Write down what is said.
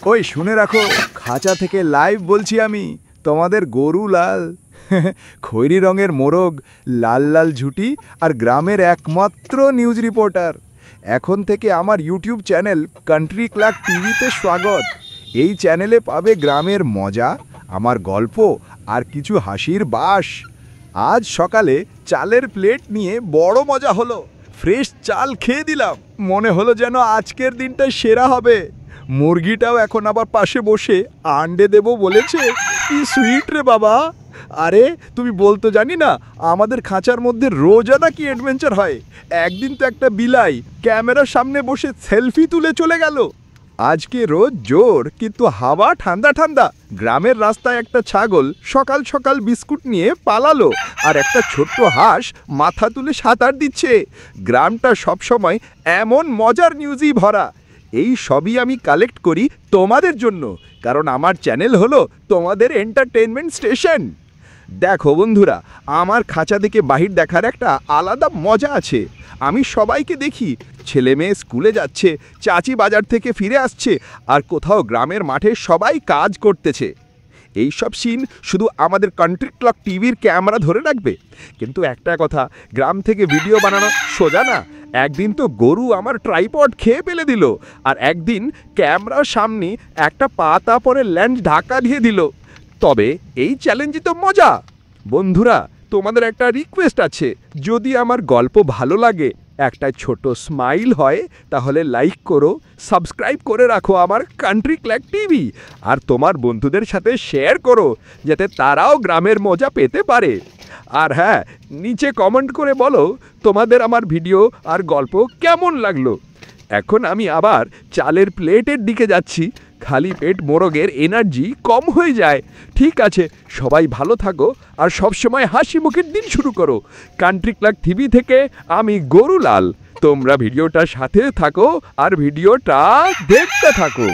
ওই শুনে রাখো, খাঁচা থেকে লাইভ বলছি আমি, তোমাদের গরু লাল। খয়েরি রঙের মোরগ, লাল লাল ঝুটি আর গ্রামের একমাত্র নিউজ রিপোর্টার। এখন থেকে আমার ইউটিউব চ্যানেল কান্ট্রি ক্লাক টিভিতে স্বাগত। এই চ্যানেলে পাবে গ্রামের মজা, আমার গল্প আর কিছু হাসির বাস। আজ সকালে চালের প্লেট নিয়ে বড় মজা হলো। ফ্রেশ চাল খেয়ে দিলাম, মনে হলো যেন আজকের দিনটা সেরা হবে। মুরগিটাও এখন আবার পাশে বসে আন্ডে দেবো বলেছে। কি সুইট রে বাবা। আরে তুমি বলতো জানি না, আমাদের খাঁচার মধ্যে রোজানা কি অ্যাডভেঞ্চার হয়। একদিন তো একটা বিলাই ক্যামেরার সামনে বসে সেলফি তুলে চলে গেল। আজকে রোদ জোর, কিন্তু হাওয়া ঠান্ডা ঠান্ডা। গ্রামের রাস্তায় একটা ছাগল সকাল সকাল বিস্কুট নিয়ে পালালো, আর একটা ছোট্ট হাঁস মাথা তুলে সাঁতার দিচ্ছে। গ্রামটা সবসময় এমন মজার নিউজই ভরা। এই সবই আমি কালেক্ট করি তোমাদের জন্য, কারণ আমার চ্যানেল হলো তোমাদের এন্টারটেনমেন্ট স্টেশন। দেখো বন্ধুরা, আমার খাঁচা থেকে বাহির দেখার একটা আলাদা মজা আছে। আমি সবাইকে দেখি, ছেলে মেয়ে স্কুলে যাচ্ছে, চাচি বাজার থেকে ফিরে আসছে, আর কোথাও গ্রামের মাঠে সবাই কাজ করতেছে। এই সব সিন শুধু আমাদের কান্ট্রি ক্লাক টিভির ক্যামেরা ধরে রাখবে। কিন্তু একটা কথা, গ্রাম থেকে ভিডিও বানানো সোজা না। একদিন তো গরু আমার ট্রাইপড খেয়ে ফেলে দিল, আর একদিন ক্যামেরার সামনে একটা পাতা পরে ল্যান্ড ঢাকা দিয়ে দিল। তবে এই চ্যালেঞ্জই তো মজা। বন্ধুরা, তোমাদের একটা রিকোয়েস্ট আছে, যদি আমার গল্প ভালো লাগে, একটা ছোট স্মাইল হয়, তাহলে লাইক করো, সাবস্ক্রাইব করে রাখো আমার কান্ট্রি ক্লাক টিভি, আর তোমার বন্ধুদের সাথে শেয়ার করো, যাতে তারাও গ্রামের মজা পেতে পারে। আর হ্যাঁ, নিচে কমেন্ট করে বলো তোমাদের আমার ভিডিও আর গল্প কেমন লাগলো। এখন আমি আবার চালের প্লেটের দিকে যাচ্ছি। খালি পেট মোরগের এনার্জি কম হয়ে যায়। ঠিক আছে, সবাই ভালো থাকো আর সবসময় হাসি মুখের দিন শুরু করো। কান্ট্রি ক্লাক টিভি থেকে আমি গরুলাল। তোমরা ভিডিওটার সাথে থাকো আর ভিডিওটা দেখতে থাকো।